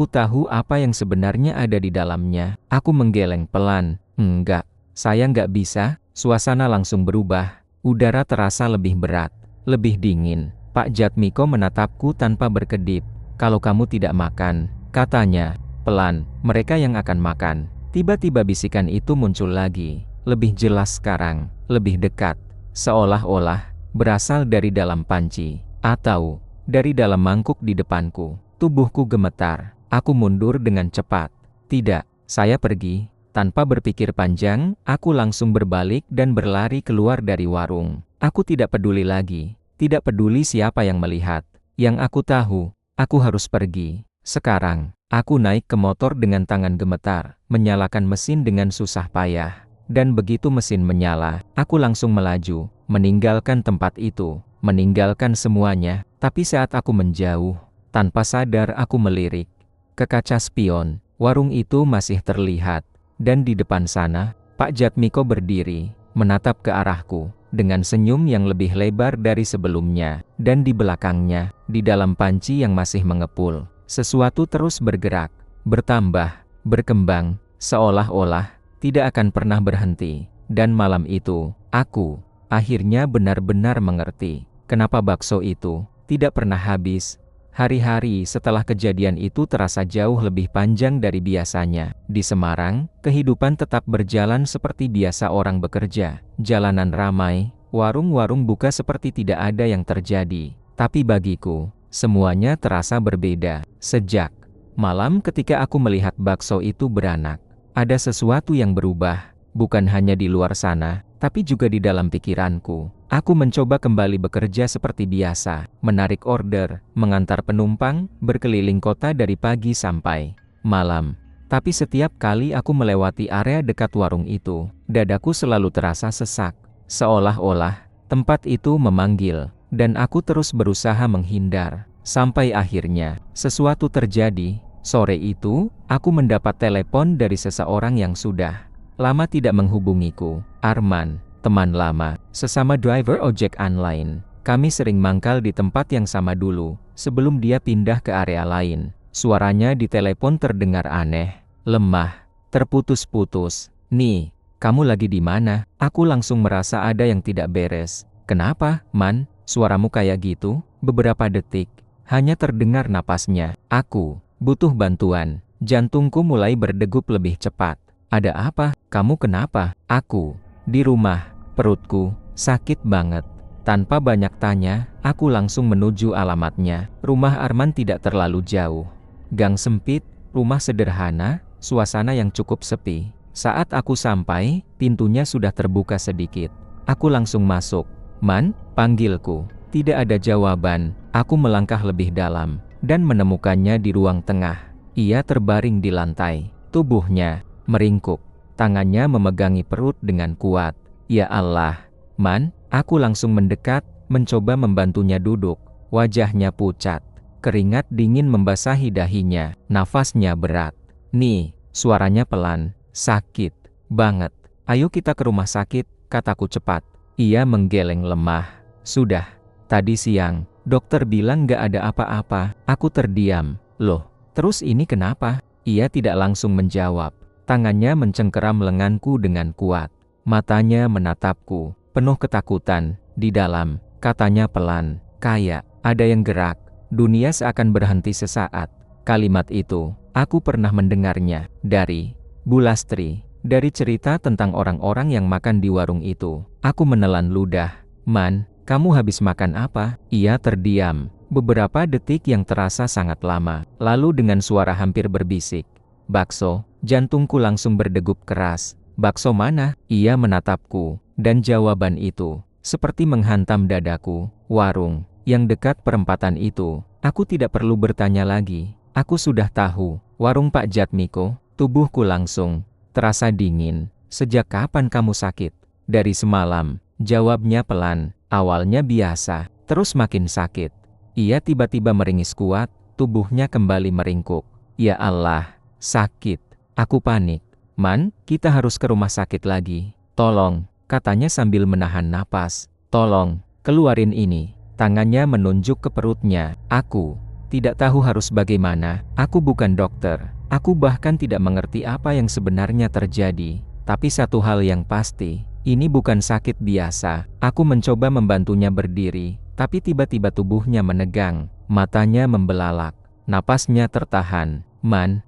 tahu apa yang sebenarnya ada di dalamnya. Aku menggeleng pelan. Enggak, saya nggak bisa. Suasana langsung berubah. Udara terasa lebih berat, lebih dingin. Pak Jatmiko menatapku tanpa berkedip. Kalau kamu tidak makan, katanya, pelan, mereka yang akan makan. Tiba-tiba bisikan itu muncul lagi. Lebih jelas sekarang, lebih dekat. Seolah-olah berasal dari dalam panci. Atau dari dalam mangkuk di depanku. Tubuhku gemetar. Aku mundur dengan cepat. Tidak, saya pergi. Tanpa berpikir panjang, aku langsung berbalik dan berlari keluar dari warung. Aku tidak peduli lagi. Tidak peduli siapa yang melihat. Yang aku tahu, aku harus pergi. Sekarang, aku naik ke motor dengan tangan gemetar, menyalakan mesin dengan susah payah. Dan begitu mesin menyala, aku langsung melaju, meninggalkan tempat itu, meninggalkan semuanya. Tapi saat aku menjauh, tanpa sadar aku melirik ke kaca spion. Warung itu masih terlihat. Dan di depan sana, Pak Jatmiko berdiri, menatap ke arahku, dengan senyum yang lebih lebar dari sebelumnya. Dan di belakangnya, di dalam panci yang masih mengepul, sesuatu terus bergerak, bertambah, berkembang, seolah-olah tidak akan pernah berhenti. Dan malam itu, aku akhirnya benar-benar mengerti kenapa bakso itu tidak pernah habis. Hari-hari setelah kejadian itu terasa jauh lebih panjang dari biasanya. Di Semarang, kehidupan tetap berjalan seperti biasa orang bekerja. Jalanan ramai, warung-warung buka seperti tidak ada yang terjadi. Tapi bagiku, semuanya terasa berbeda. Sejak malam ketika aku melihat bakso itu beranak, ada sesuatu yang berubah. Bukan hanya di luar sana, tapi juga di dalam pikiranku. Aku mencoba kembali bekerja seperti biasa, menarik order, mengantar penumpang, berkeliling kota dari pagi sampai malam. Tapi setiap kali aku melewati area dekat warung itu, dadaku selalu terasa sesak. Seolah-olah tempat itu memanggil, dan aku terus berusaha menghindar. Sampai akhirnya, sesuatu terjadi. Sore itu, aku mendapat telepon dari seseorang yang sudah lama tidak menghubungiku. Arman, teman lama, sesama driver ojek online. Kami sering mangkal di tempat yang sama dulu, sebelum dia pindah ke area lain. Suaranya di telepon terdengar aneh, lemah, terputus-putus. "Nih, kamu lagi di mana?" Aku langsung merasa ada yang tidak beres. "Kenapa, Man? Suaramu kayak gitu?" Beberapa detik, hanya terdengar napasnya. "Aku butuh bantuan." Jantungku mulai berdegup lebih cepat. "Ada apa? Kamu kenapa?" "Aku di rumah, perutku sakit banget." Tanpa banyak tanya, aku langsung menuju alamatnya. Rumah Arman tidak terlalu jauh. Gang sempit, rumah sederhana, suasana yang cukup sepi. Saat aku sampai, pintunya sudah terbuka sedikit. Aku langsung masuk. "Man?" panggilku. Tidak ada jawaban. Aku melangkah lebih dalam, dan menemukannya di ruang tengah. Ia terbaring di lantai. Tubuhnya meringkuk. Tangannya memegangi perut dengan kuat. "Ya Allah, Man!" Aku langsung mendekat, mencoba membantunya duduk. Wajahnya pucat, Keringat dingin membasahi dahinya, nafasnya berat. "Nih," suaranya pelan, "sakit banget. Ayo kita ke rumah sakit," kataku cepat. Ia menggeleng lemah. "Sudah. Tadi siang, dokter bilang gak ada apa-apa." Aku terdiam. "Loh, terus ini kenapa?" Ia tidak langsung menjawab. Tangannya mencengkeram lenganku dengan kuat. Matanya menatapku, penuh ketakutan. "Di dalam," katanya pelan, "kayak ada yang gerak. Dunia seakan berhenti sesaat." Kalimat itu, aku pernah mendengarnya dari Bu Lastri, dari cerita tentang orang-orang yang makan di warung itu. Aku menelan ludah. "Man, kamu habis makan apa?" Ia terdiam. Beberapa detik yang terasa sangat lama. Lalu dengan suara hampir berbisik, "Bakso." Jantungku langsung berdegup keras. "Bakso mana?" Ia menatapku, dan jawaban itu seperti menghantam dadaku. "Warung yang dekat perempatan itu." Aku tidak perlu bertanya lagi. Aku sudah tahu. "Warung Pak Jatmiko." Tubuhku langsung terasa dingin. "Sejak kapan kamu sakit?" "Dari semalam," jawabnya pelan. "Awalnya biasa, terus makin sakit." Ia tiba-tiba meringis kuat, tubuhnya kembali meringkuk. "Ya Allah, sakit." Aku panik. "Man, kita harus ke rumah sakit lagi. Tolong," katanya sambil menahan napas. "Tolong, keluarin ini." Tangannya menunjuk ke perutnya. Aku tidak tahu harus bagaimana. Aku bukan dokter. Aku bahkan tidak mengerti apa yang sebenarnya terjadi. Tapi satu hal yang pasti, ini bukan sakit biasa. Aku mencoba membantunya berdiri, tapi tiba-tiba tubuhnya menegang, matanya membelalak, napasnya tertahan. Man,"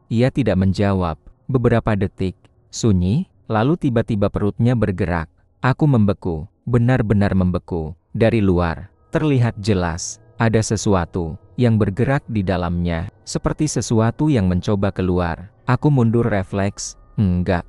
ia tidak menjawab. Beberapa detik, sunyi, lalu tiba-tiba perutnya bergerak. Aku membeku, benar-benar membeku. Dari luar, terlihat jelas, ada sesuatu yang bergerak di dalamnya, seperti sesuatu yang mencoba keluar. Aku mundur refleks. Enggak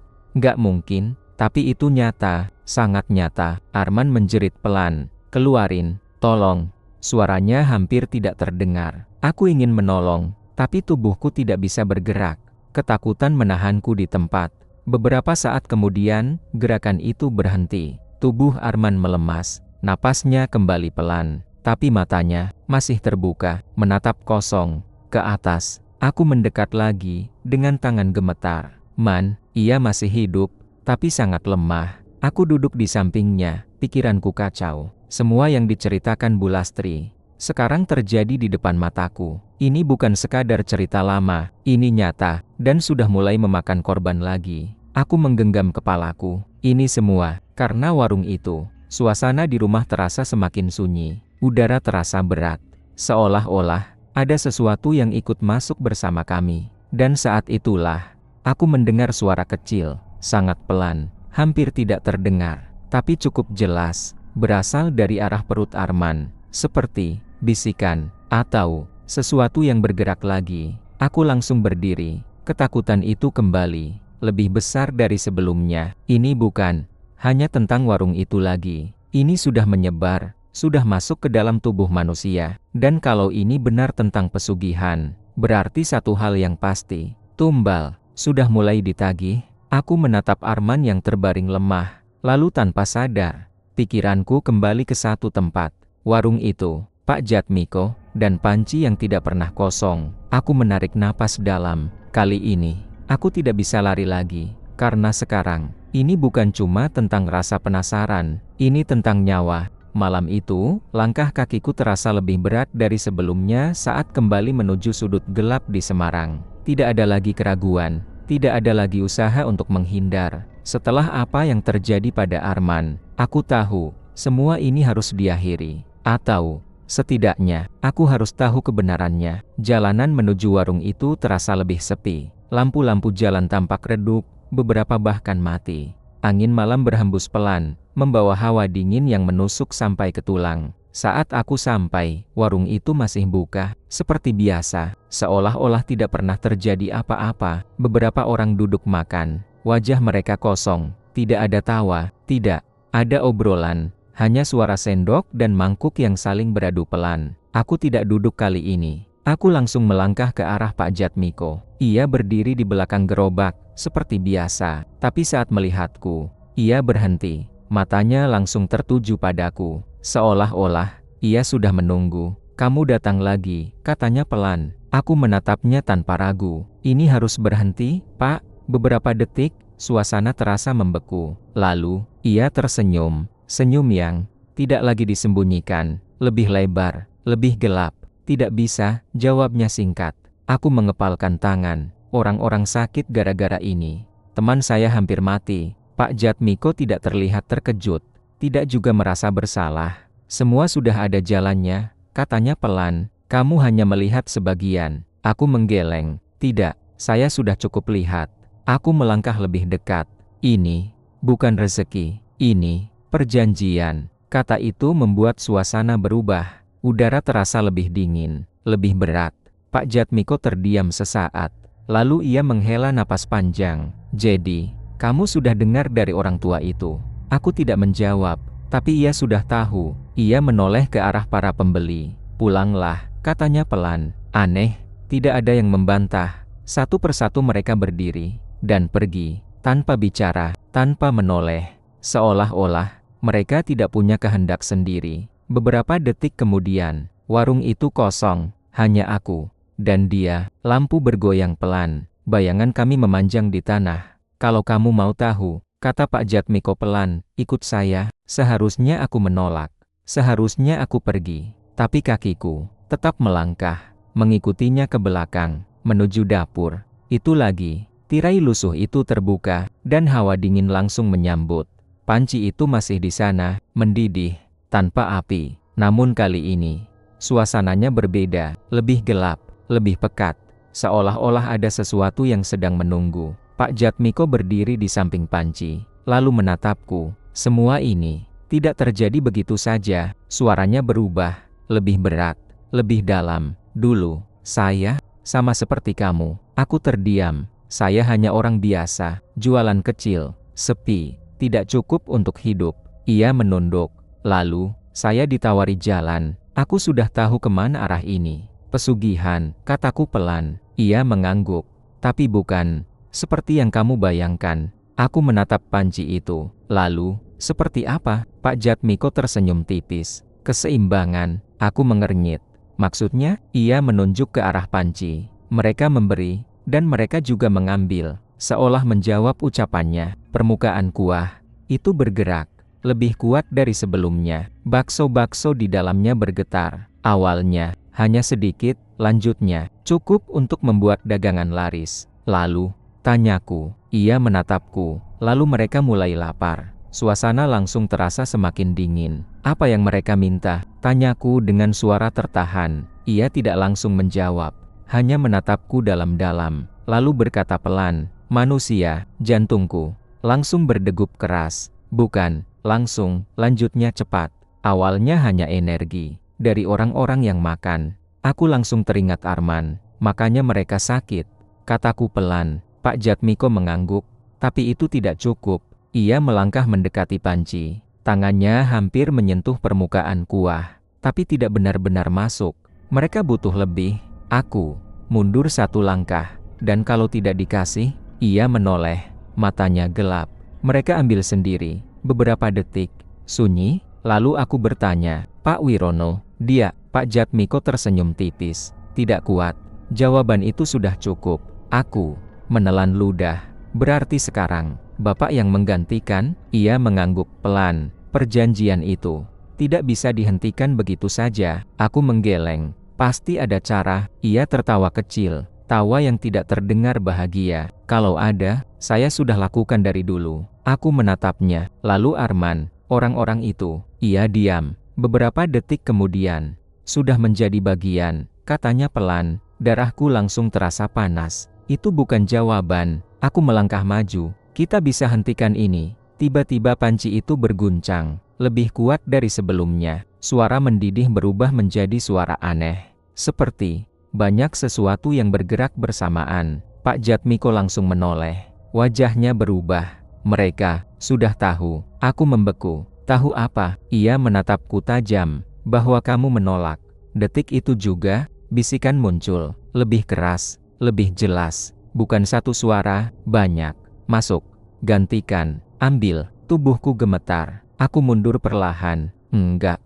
mungkin, tapi itu nyata, sangat nyata. Arman menjerit pelan. "Keluarin, tolong." Suaranya hampir tidak terdengar. Aku ingin menolong, tapi tubuhku tidak bisa bergerak. Ketakutan menahanku di tempat. Beberapa saat kemudian, gerakan itu berhenti. Tubuh Arman melemas. Napasnya kembali pelan, tapi matanya masih terbuka, menatap kosong ke atas. Aku mendekat lagi dengan tangan gemetar. Man, ia masih hidup, tapi sangat lemah. Aku duduk di sampingnya, pikiranku kacau. Semua yang diceritakan Bu Lastri sekarang terjadi di depan mataku. Ini bukan sekadar cerita lama, ini nyata, dan sudah mulai memakan korban lagi. Aku menggenggam kepalaku. Ini semua karena warung itu. Suasana di rumah terasa semakin sunyi. Udara terasa berat. Seolah-olah ada sesuatu yang ikut masuk bersama kami. Dan saat itulah, aku mendengar suara kecil, sangat pelan, hampir tidak terdengar, tapi cukup jelas, berasal dari arah perut Arman. Seperti bisikan, atau sesuatu yang bergerak lagi. Aku langsung berdiri. Ketakutan itu kembali, lebih besar dari sebelumnya. Ini bukan hanya tentang warung itu lagi. Ini sudah menyebar, sudah masuk ke dalam tubuh manusia. Dan kalau ini benar tentang pesugihan, berarti satu hal yang pasti, tumbal sudah mulai ditagih. Aku menatap Arman yang terbaring lemah, lalu tanpa sadar, pikiranku kembali ke satu tempat. Warung itu, Pak Jatmiko, dan panci yang tidak pernah kosong. Aku menarik napas dalam. Kali ini, aku tidak bisa lari lagi. Karena sekarang, ini bukan cuma tentang rasa penasaran, ini tentang nyawa. Malam itu, langkah kakiku terasa lebih berat dari sebelumnya saat kembali menuju sudut gelap di Semarang. Tidak ada lagi keraguan, tidak ada lagi usaha untuk menghindar. Setelah apa yang terjadi pada Arman, aku tahu, semua ini harus diakhiri. Atau, setidaknya, aku harus tahu kebenarannya. Jalanan menuju warung itu terasa lebih sepi. Lampu-lampu jalan tampak redup, beberapa bahkan mati. Angin malam berhembus pelan, membawa hawa dingin yang menusuk sampai ke tulang. Saat aku sampai, warung itu masih buka, seperti biasa, seolah-olah tidak pernah terjadi apa-apa. Beberapa orang duduk makan, wajah mereka kosong, tidak ada tawa, tidak ada obrolan, hanya suara sendok dan mangkuk yang saling beradu pelan. Aku tidak duduk kali ini. Aku langsung melangkah ke arah Pak Jatmiko. Ia berdiri di belakang gerobak, seperti biasa. Tapi saat melihatku, ia berhenti. Matanya langsung tertuju padaku. Seolah-olah, ia sudah menunggu. Kamu datang lagi, katanya pelan. Aku menatapnya tanpa ragu. Ini harus berhenti, Pak. Beberapa detik, suasana terasa membeku. Lalu, ia tersenyum. Senyum yang tidak lagi disembunyikan. Lebih lebar, lebih gelap. Tidak bisa, jawabnya singkat. Aku mengepalkan tangan. Orang-orang sakit gara-gara ini. Teman saya hampir mati. Pak Jatmiko tidak terlihat terkejut. Tidak juga merasa bersalah. Semua sudah ada jalannya. Katanya pelan, kamu hanya melihat sebagian. Aku menggeleng. Tidak, saya sudah cukup lihat. Aku melangkah lebih dekat. Ini bukan rezeki. Ini perjanjian. Kata itu membuat suasana berubah. Udara terasa lebih dingin, lebih berat. Pak Jatmiko terdiam sesaat. Lalu ia menghela napas panjang. Jadi, kamu sudah dengar dari orang tua itu? Aku tidak menjawab. Tapi ia sudah tahu. Ia menoleh ke arah para pembeli. Pulanglah, katanya pelan. Aneh, tidak ada yang membantah. Satu persatu mereka berdiri dan pergi, tanpa bicara, tanpa menoleh. Seolah-olah mereka tidak punya kehendak sendiri. Beberapa detik kemudian, warung itu kosong, hanya aku dan dia. Lampu bergoyang pelan. Bayangan kami memanjang di tanah. Kalau kamu mau tahu, kata Pak Jatmiko pelan, ikut saya. Seharusnya aku menolak. Seharusnya aku pergi. Tapi kakiku tetap melangkah, mengikutinya ke belakang, menuju dapur. Itu lagi, tirai lusuh itu terbuka, dan hawa dingin langsung menyambut. Panci itu masih di sana, mendidih, tanpa api. Namun kali ini, suasananya berbeda, lebih gelap, lebih pekat. Seolah-olah ada sesuatu yang sedang menunggu. Pak Jatmiko berdiri di samping panci, lalu menatapku. Semua ini tidak terjadi begitu saja. Suaranya berubah, lebih berat, lebih dalam. Dulu, saya sama seperti kamu. Aku terdiam. Saya hanya orang biasa, jualan kecil, sepi, tidak cukup untuk hidup. Ia menunduk. Lalu, saya ditawari jalan. Aku sudah tahu kemana arah ini. Pesugihan, kataku pelan. Ia mengangguk. Tapi bukan seperti yang kamu bayangkan. Aku menatap panci itu. Lalu, seperti apa? Pak Jatmiko tersenyum tipis. Keseimbangan, aku mengernyit. Maksudnya, ia menunjuk ke arah panci. Mereka memberi, dan mereka juga mengambil. Seolah menjawab ucapannya, permukaan kuah itu bergerak, lebih kuat dari sebelumnya. Bakso-bakso di dalamnya bergetar. Awalnya, hanya sedikit, lanjutnya, cukup untuk membuat dagangan laris. Lalu, tanyaku, ia menatapku, lalu mereka mulai lapar. Suasana langsung terasa semakin dingin. Apa yang mereka minta? Tanyaku dengan suara tertahan. Ia tidak langsung menjawab, hanya menatapku dalam-dalam, lalu berkata pelan, manusia, jantungku langsung berdegup keras. Bukan, langsung, lanjutnya cepat. Awalnya hanya energi, dari orang-orang yang makan. Aku langsung teringat Arman, makanya mereka sakit. Kataku pelan. Pak Jatmiko mengangguk, tapi itu tidak cukup. Ia melangkah mendekati panci. Tangannya hampir menyentuh permukaan kuah, tapi tidak benar-benar masuk. Mereka butuh lebih. Aku mundur satu langkah, dan kalau tidak dikasih, ia menoleh. Matanya gelap. Mereka ambil sendiri. Beberapa detik, sunyi. Lalu aku bertanya, Pak Wirono, dia? Pak Jatmiko tersenyum tipis. Tidak kuat. Jawaban itu sudah cukup. Aku menelan ludah. Berarti sekarang Bapak yang menggantikan? Ia mengangguk pelan. Perjanjian itu tidak bisa dihentikan begitu saja. Aku menggeleng. Pasti ada cara. Ia tertawa kecil. Tawa yang tidak terdengar bahagia. Kalau ada, saya sudah lakukan dari dulu. Aku menatapnya. Lalu Arman, orang-orang itu. Ia diam. Beberapa detik kemudian, sudah menjadi bagian, katanya pelan. Darahku langsung terasa panas. Itu bukan jawaban. Aku melangkah maju. Kita bisa hentikan ini. Tiba-tiba panci itu berguncang, lebih kuat dari sebelumnya. Suara mendidih berubah menjadi suara aneh. Seperti banyak sesuatu yang bergerak bersamaan. Pak Jatmiko langsung menoleh. Wajahnya berubah. Mereka sudah tahu. Aku membeku. Tahu apa? Ia menatapku tajam. Bahwa kamu menolak. Detik itu juga, bisikan muncul. Lebih keras, lebih jelas. Bukan satu suara, banyak. Masuk. Gantikan. Ambil. Tubuhku gemetar. Aku mundur perlahan. Enggak.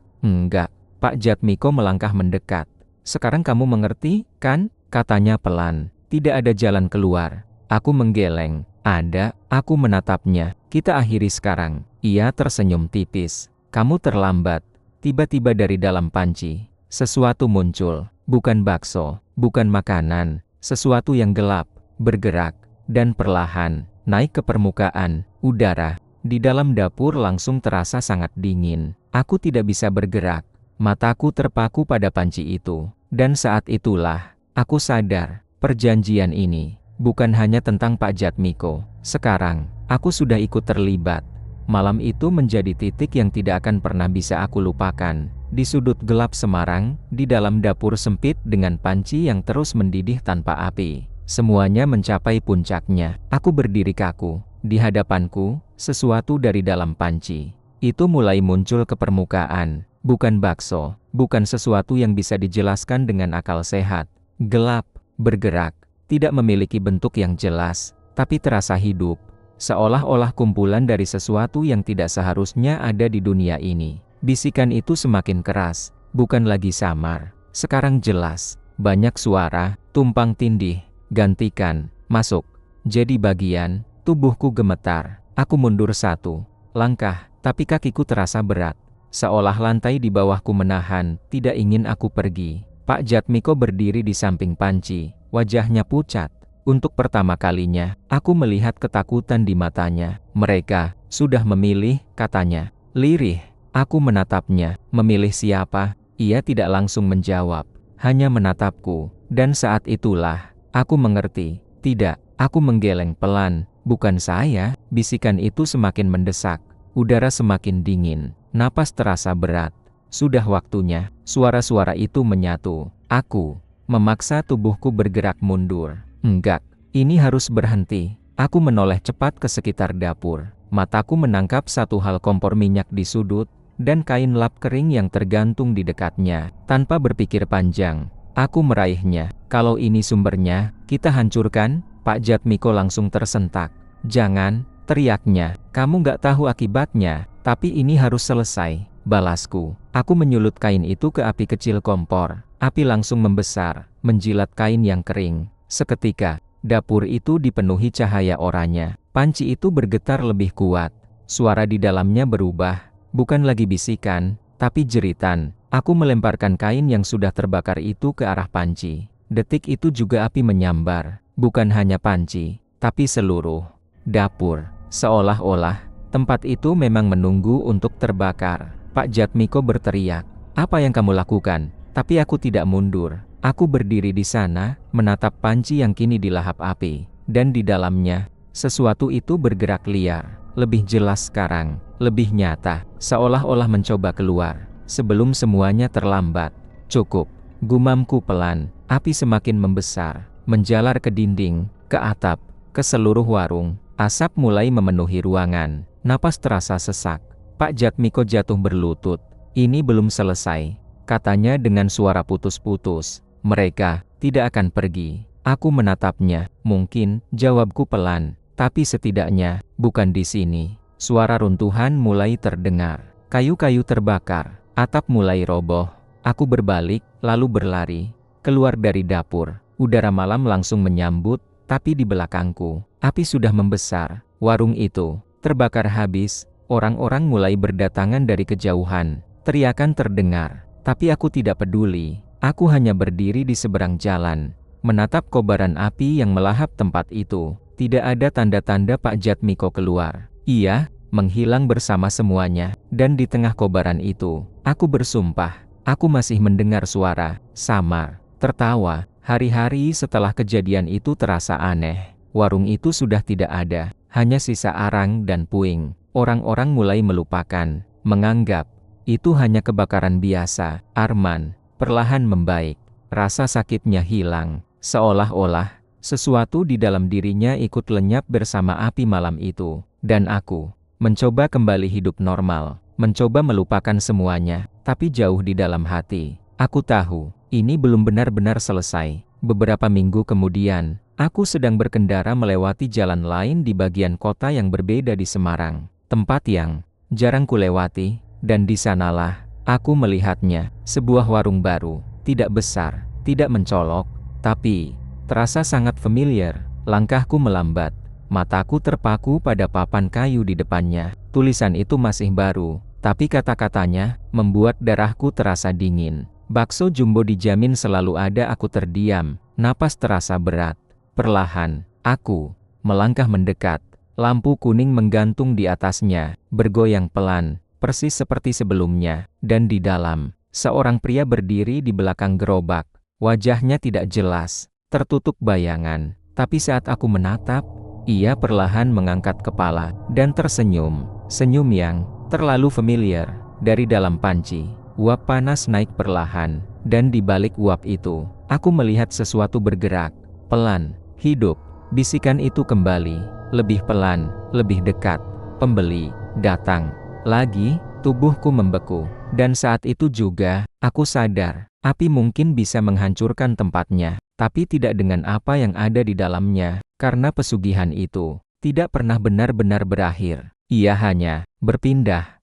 Pak Jatmiko melangkah mendekat. "Sekarang kamu mengerti, kan?" katanya pelan. "Tidak ada jalan keluar." Aku menggeleng. "Ada." Aku menatapnya. "Kita akhiri sekarang." Ia tersenyum tipis. "Kamu terlambat." Tiba-tiba dari dalam panci, sesuatu muncul. Bukan bakso, bukan makanan. Sesuatu yang gelap, bergerak, dan perlahan naik ke permukaan udara. Di dalam dapur langsung terasa sangat dingin. Aku tidak bisa bergerak. Mataku terpaku pada panci itu. Dan saat itulah, aku sadar, perjanjian ini bukan hanya tentang Pak Jatmiko. Sekarang, aku sudah ikut terlibat. Malam itu menjadi titik yang tidak akan pernah bisa aku lupakan. Di sudut gelap Semarang, di dalam dapur sempit dengan panci yang terus mendidih tanpa api. Semuanya mencapai puncaknya. Aku berdiri kaku. Di hadapanku, sesuatu dari dalam panci itu mulai muncul ke permukaan. Bukan bakso, bukan sesuatu yang bisa dijelaskan dengan akal sehat. Gelap, bergerak, tidak memiliki bentuk yang jelas, tapi terasa hidup. Seolah-olah kumpulan dari sesuatu yang tidak seharusnya ada di dunia ini. Bisikan itu semakin keras, bukan lagi samar. Sekarang jelas, banyak suara, tumpang tindih, gantikan, masuk. Jadi bagian, tubuhku gemetar. Aku mundur satu langkah, tapi kakiku terasa berat. Seolah lantai di bawahku menahan, tidak ingin aku pergi. Pak Jatmiko berdiri di samping panci, wajahnya pucat. Untuk pertama kalinya, aku melihat ketakutan di matanya. "Mereka sudah memilih," katanya. Lirih, aku menatapnya. "Memilih siapa?" Ia tidak langsung menjawab, hanya menatapku. Dan saat itulah, aku mengerti. Tidak, aku menggeleng pelan. "Bukan saya." Bisikan itu semakin mendesak. Udara semakin dingin. Napas terasa berat. Sudah waktunya. Suara-suara itu menyatu. Aku memaksa tubuhku bergerak mundur. Enggak, ini harus berhenti. Aku menoleh cepat ke sekitar dapur. Mataku menangkap satu hal, kompor minyak di sudut, dan kain lap kering yang tergantung di dekatnya. Tanpa berpikir panjang, aku meraihnya. "Kalau ini sumbernya, kita hancurkan." Pak Jatmiko langsung tersentak. "Jangan," teriaknya. "Kamu nggak tahu akibatnya. Tapi ini harus selesai." Balasku. Aku menyulut kain itu ke api kecil kompor. Api langsung membesar, menjilat kain yang kering. Seketika, dapur itu dipenuhi cahaya oranye. Panci itu bergetar lebih kuat. Suara di dalamnya berubah. Bukan lagi bisikan, tapi jeritan. Aku melemparkan kain yang sudah terbakar itu ke arah panci. Detik itu juga api menyambar. Bukan hanya panci, tapi seluruh dapur. Seolah-olah tempat itu memang menunggu untuk terbakar. Pak Jatmiko berteriak, "Apa yang kamu lakukan?" Tapi aku tidak mundur. Aku berdiri di sana, menatap panci yang kini dilahap api. Dan di dalamnya, sesuatu itu bergerak liar. Lebih jelas sekarang, lebih nyata, seolah-olah mencoba keluar. Sebelum semuanya terlambat. "Cukup," gumamku pelan. Api semakin membesar, menjalar ke dinding, ke atap, ke seluruh warung. Asap mulai memenuhi ruangan. Napas terasa sesak. Pak Jatmiko jatuh berlutut. "Ini belum selesai," katanya dengan suara putus-putus. "Mereka tidak akan pergi." Aku menatapnya. "Mungkin," jawabku pelan. "Tapi setidaknya, bukan di sini." Suara runtuhan mulai terdengar. Kayu-kayu terbakar. Atap mulai roboh. Aku berbalik, lalu berlari. Keluar dari dapur. Udara malam langsung menyambut, tapi di belakangku, api sudah membesar. Warung itu terbakar habis. Orang-orang mulai berdatangan dari kejauhan. Teriakan terdengar, tapi aku tidak peduli. Aku hanya berdiri di seberang jalan, menatap kobaran api yang melahap tempat itu. Tidak ada tanda-tanda Pak Jatmiko keluar. Ia menghilang bersama semuanya. Dan di tengah kobaran itu, aku bersumpah, aku masih mendengar suara samar, tertawa. Hari-hari setelah kejadian itu terasa aneh. Warung itu sudah tidak ada, hanya sisa arang dan puing. Orang-orang mulai melupakan, menganggap itu hanya kebakaran biasa. Arman perlahan membaik. Rasa sakitnya hilang. Seolah-olah sesuatu di dalam dirinya ikut lenyap bersama api malam itu. Dan aku mencoba kembali hidup normal. Mencoba melupakan semuanya. Tapi jauh di dalam hati, aku tahu, ini belum benar-benar selesai. Beberapa minggu kemudian, aku sedang berkendara melewati jalan lain di bagian kota yang berbeda di Semarang. Tempat yang jarang kulewati, dan di sanalah Aku melihatnya, sebuah warung baru, tidak besar, tidak mencolok, tapi terasa sangat familiar. Langkahku melambat, mataku terpaku pada papan kayu di depannya. Tulisan itu masih baru, tapi kata-katanya membuat darahku terasa dingin. Bakso jumbo dijamin selalu ada. Aku terdiam, napas terasa berat. Perlahan, aku melangkah mendekat. Lampu kuning menggantung di atasnya, bergoyang pelan, persis seperti sebelumnya. Dan di dalam, seorang pria berdiri di belakang gerobak. Wajahnya tidak jelas, tertutup bayangan. Tapi saat aku menatap, ia perlahan mengangkat kepala dan tersenyum. Senyum yang terlalu familiar. Dari dalam panci, uap panas naik perlahan. Dan di balik uap itu, aku melihat sesuatu bergerak. Pelan, hidup. Bisikan itu kembali, lebih pelan, lebih dekat. Pembeli datang. Lagi, tubuhku membeku. Dan saat itu juga, aku sadar, api mungkin bisa menghancurkan tempatnya, tapi tidak dengan apa yang ada di dalamnya, karena pesugihan itu tidak pernah benar-benar berakhir. Ia hanya berpindah.